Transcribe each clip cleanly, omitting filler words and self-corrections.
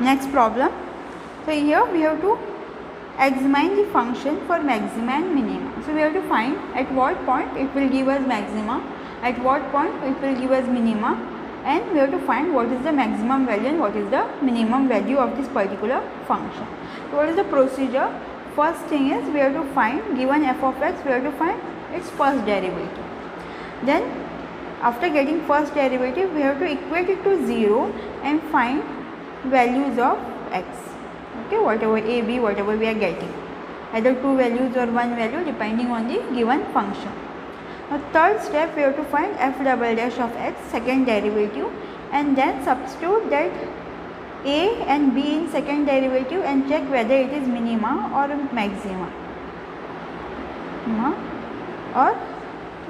Next problem. So here we have to examine the function for maxima and minima. So we have to find at what point it will give us maxima, at what point it will give us minima, and we have to find what is the maximum value and what is the minimum value of this particular function. So what is the procedure? First thing is we have to find, given f of x, we have to find its first derivative. Then after getting first derivative, we have to equate it to 0 and find values of x. Okay, whatever a, b, whatever we are getting, either two values or one value depending on the given function. Now third step, we have to find f double dash of x, second derivative, and then substitute that a and b in second derivative and check whether it is minima or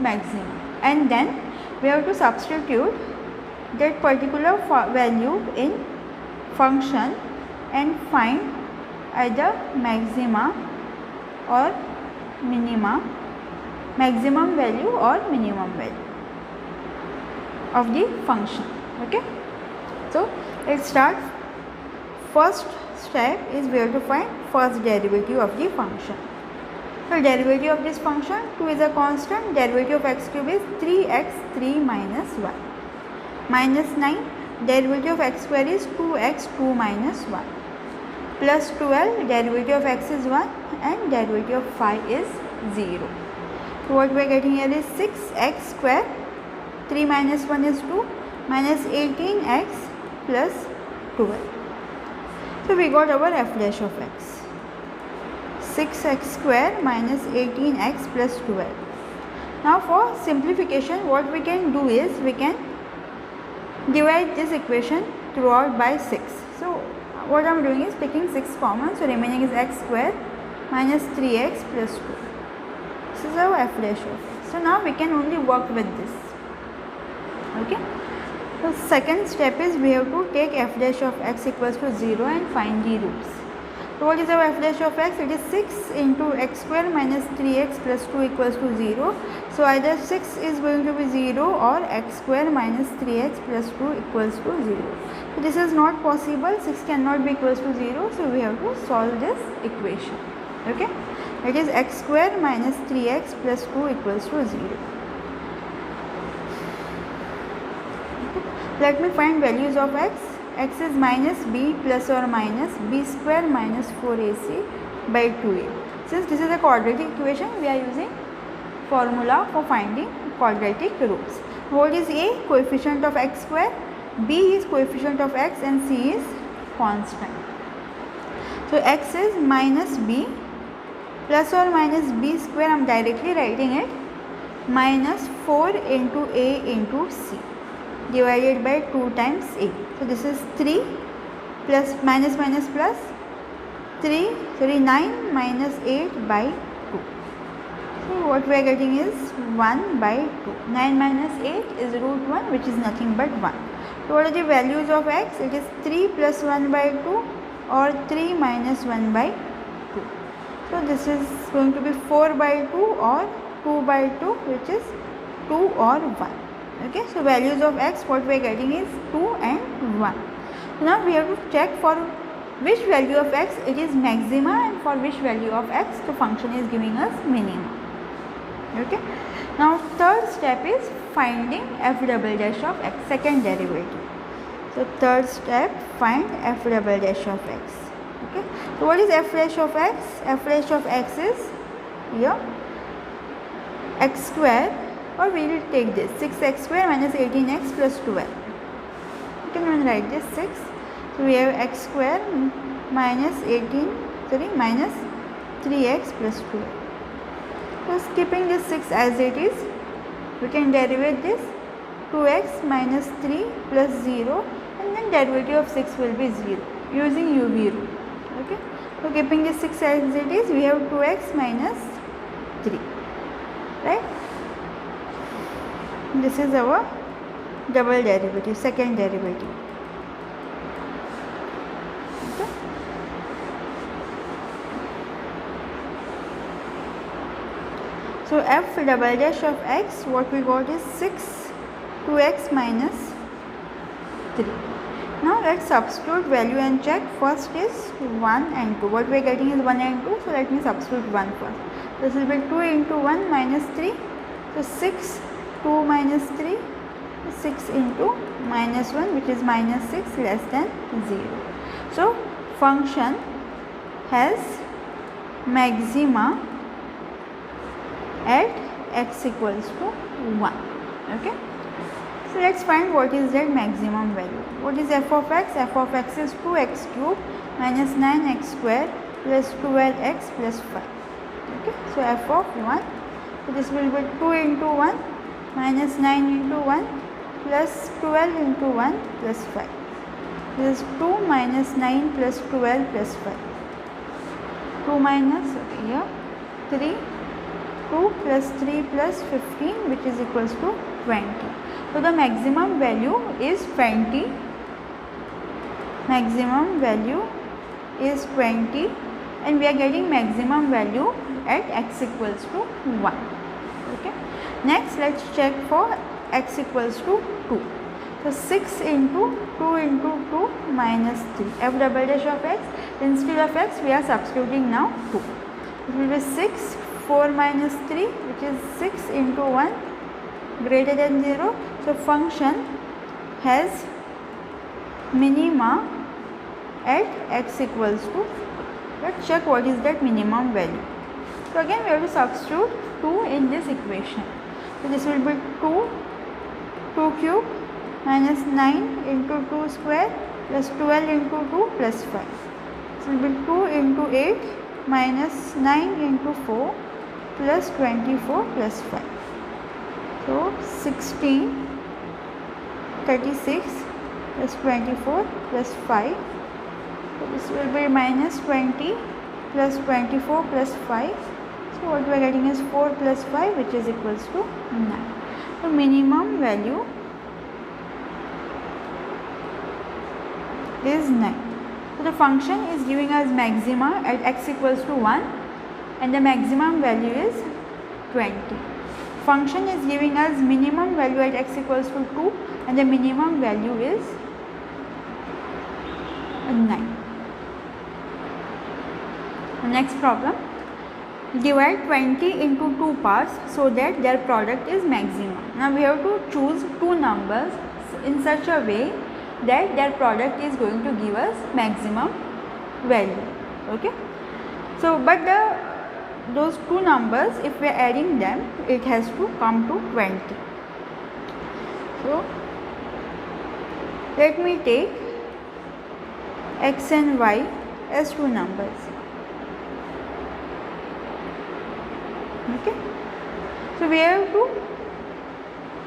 maxima, and then we have to substitute that particular value in function and find either maxima or minima, maximum value or minimum value of the function. Okay, so let's start. First step is we have to find first derivative of the function. So derivative of this function, 2 is a constant, derivative of x cube is 3x3 minus 1, minus 9, derivative of x square is 2x2 minus 1, plus 12, derivative of x is 1 and derivative of 5 is 0. So what we are getting here is 6x square, 3 minus 1 is 2, minus 18x plus 12. So we got our f dash of x. 6x square minus 18x plus 12. Now for simplification, what we can do is we can divide this equation throughout by 6. So what I am doing is taking 6 common, so remaining is x square minus 3x plus 2. This is our f dash of x. So now we can only work with this. Okay. So second step is we have to take f dash of x equals to 0 and find the roots. So what is our f dash of x? It is 6 into x square minus 3x plus 2 equals to 0. So either 6 is going to be 0 or x square minus 3x plus 2 equals to 0. So this is not possible, 6 cannot be equals to 0. So we have to solve this equation. Okay, it is x square minus 3x plus 2 equals to 0. Okay. Let me find values of x. X is minus b plus or minus b square minus 4ac by 2a. Since this is a quadratic equation, we are using formula for finding quadratic roots. What is a? Coefficient of x square, b is coefficient of x and c is constant. So x is minus b plus or minus b square, I am directly writing it, minus 4 into a into c divided by 2 times a. So this is 3 plus minus minus plus 9 minus 8 by 2. So what we are getting is 1 by 2. 9 minus 8 is root 1, which is nothing but 1. So what are the values of x? It is 3 plus 1 by 2 or 3 minus 1 by 2. So this is going to be 4 by 2 or 2 by 2, which is 2 or 1. Okay, so values of x, what we are getting is 2 and 1. So now we have to check for which value of x it is maxima and for which value of x the function is giving us minima. Okay, now third step is finding f double dash of x, second derivative. So third step, find f double dash of x. Okay, so what is f dash of x? F dash of x is here x square, or we will take this 6x square minus 18x plus 12. You can write this 6. So we have x square minus 3x plus 12. So skipping this 6 as it is, we can derive this 2x minus 3 plus 0, and then derivative of 6 will be 0 using UV rule. Okay, so keeping this 6 as it is, we have 2x minus 3, right? This is our double derivative, second derivative. Okay. So f double dash of x, what we got is 6 2x minus 3. Now let's substitute value and check. First is 1 and 2. What we are getting is 1 and 2. So let me substitute 1 first. This will be 2 into 1 minus 3. So 6, 2 minus 3, 6 into minus 1, which is minus 6 less than 0. So function has maxima at x equals to 1. Okay. So let's find what is that maximum value. What is f of x? F of x is 2x cube minus 9x square plus 12x plus 5. Okay. So f of 1. So this will be 2 into 1 minus 9 into 1 plus 12 into 1 plus 5. This is 2 minus 9 plus 12 plus 5. 2 minus, okay, here 3, 2 plus 3 plus 15, which is equals to 20. So the maximum value is 20. Maximum value is 20 and we are getting maximum value at x equals to 1. Okay. Next let's check for x equals to 2. So 6 into 2 into 2 minus 3. F double dash of x. Instead of x we are substituting now 2. It will be 6, 4 minus 3, which is 6 into 1 greater than 0. So function has minima at x equals to. Let's check what is that minimum value. So again we have to substitute 2 in this equation. So this will be 2 cube minus 9 into 2 square plus 12 into 2 plus 5. This will be 2 into 8 minus 9 into 4 plus 24 plus 5. So 16, 36 plus 24 plus 5. So this will be minus 20 plus 24 plus 5. So what we are getting is 4 plus 5, which is equals to 9. So minimum value is 9. So the function is giving us maxima at x equals to 1 and the maximum value is 20. Function is giving us minimum value at x equals to 2 and the minimum value is 9. Next problem. Divide 20 into 2 parts so that their product is maximum. Now we have to choose two numbers in such a way that their product is going to give us maximum value. Okay. So but those two numbers, if we are adding them, it has to come to 20. So let me take x and y as two numbers. Okay. So we have to,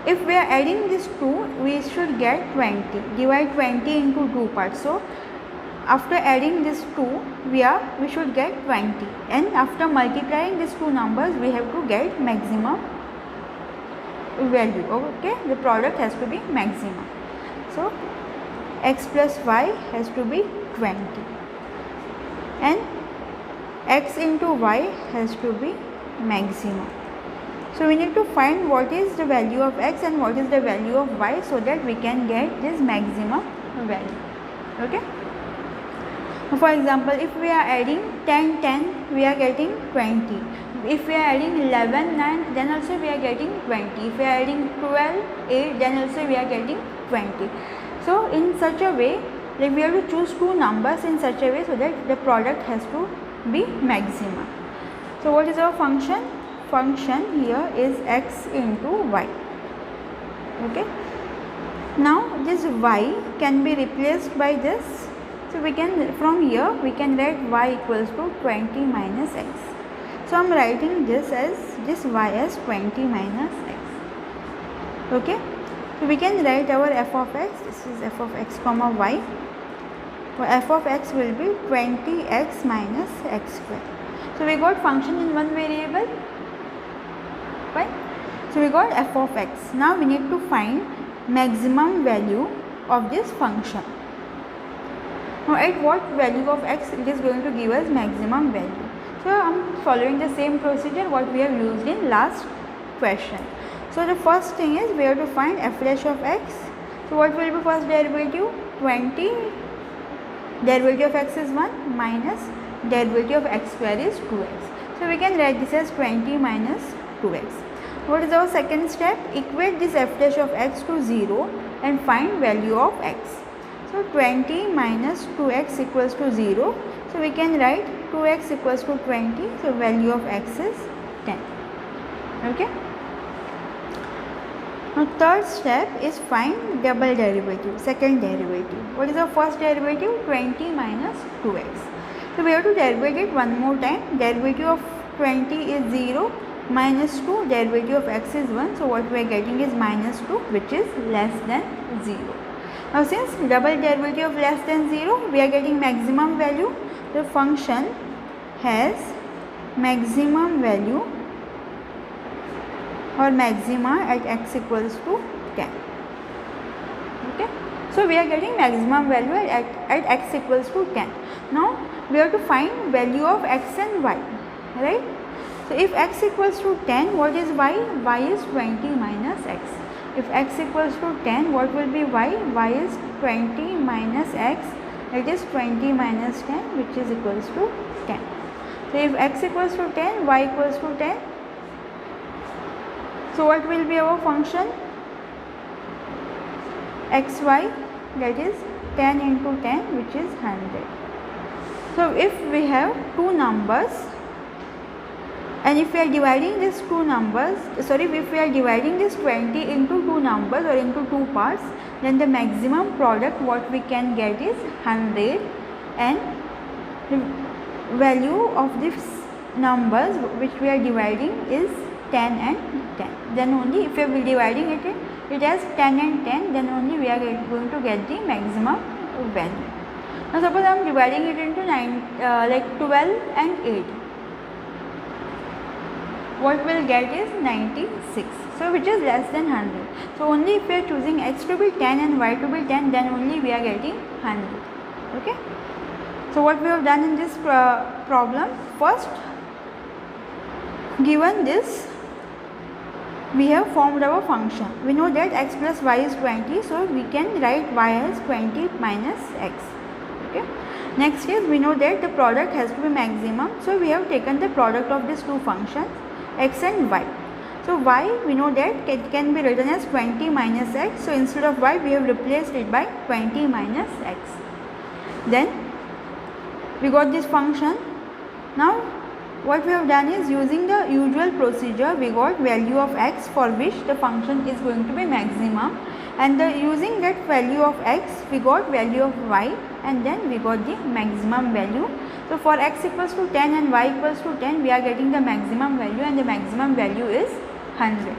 if we are adding these two, we should get 20. Divide 20 into 2 parts. So after adding these two, we should get 20, and after multiplying these two numbers, we have to get maximum value. Okay, the product has to be maximum. So x plus y has to be 20, and x into y has to be maximum. So we need to find what is the value of x and what is the value of y so that we can get this maximum value. Okay. For example, if we are adding 10, 10, we are getting 20. If we are adding 11, 9, then also we are getting 20. If we are adding 12, 8, then also we are getting 20. So in such a way, like we have to choose two numbers in such a way so that the product has to be maximum. So what is our function? Function here is x into y. Okay. Now this y can be replaced by this. So we can, from here we can write y equals to 20 minus x. So I am writing this as this y as 20 minus x. Okay. So we can write our f of x. This is f of x comma y. So f of x will be 20x minus x square. So we got function in one variable. Fine. So we got f of x. Now we need to find maximum value of this function. Now at what value of x it is going to give us maximum value. So I am following the same procedure what we have used in last question. So the first thing is we have to find f dash of x. So what will be first derivative? 20 derivative of x is 1 minus derivative of x square is 2x. So we can write this as 20 minus 2x. What is our second step? Equate this f dash of x to 0 and find value of x. So 20 minus 2x equals to 0. So we can write 2x equals to 20. So value of x is 10. Okay. Now third step is find double derivative, second derivative. What is our first derivative? 20 minus 2x. So we have to derivate it one more time. Derivative of 20 is 0 minus 2, derivative of x is 1. So what we are getting is minus 2, which is less than 0. Now since double derivative of less than 0, we are getting maximum value. The function has maximum value or maxima at x equals to 10. Okay. So we are getting maximum value at x equals to 10. Now we have to find value of x and y, right? So if x equals to 10, what is y? Y is 20 minus x. If x equals to 10, what will be y? Y is 20 minus x, that is 20 minus 10, which is equals to 10. So if x equals to 10, y equals to 10. So what will be our function? xy, that is 10 into 10, which is 100. So if we have two numbers, and if we are dividing these two numbers, if we are dividing this 20 into two numbers or into two parts, then the maximum product what we can get is 100, and the value of these numbers which we are dividing is 10 and 10. Then only if we are dividing it as 10 and 10, then only we are going to get the maximum value. Now suppose I am dividing it into 12 and 8. What we'll get is 96. So which is less than 100. So only if we are choosing x to be 10 and y to be 10, then only we are getting 100. Okay. So what we have done in this problem, first given this, we have formed our function. We know that x plus y is 20, so we can write y as 20 minus x. Okay. Next is, we know that the product has to be maximum, so we have taken the product of these two functions, x and y. So y, we know that it can be written as 20 minus x, so instead of y we have replaced it by 20 minus x. Then we got this function. Now what we have done is, using the usual procedure, we got value of x for which the function is going to be maximum, and using that value of x we got value of y, and then we got the maximum value. So for x equals to 10 and y equals to 10, we are getting the maximum value, and the maximum value is 100.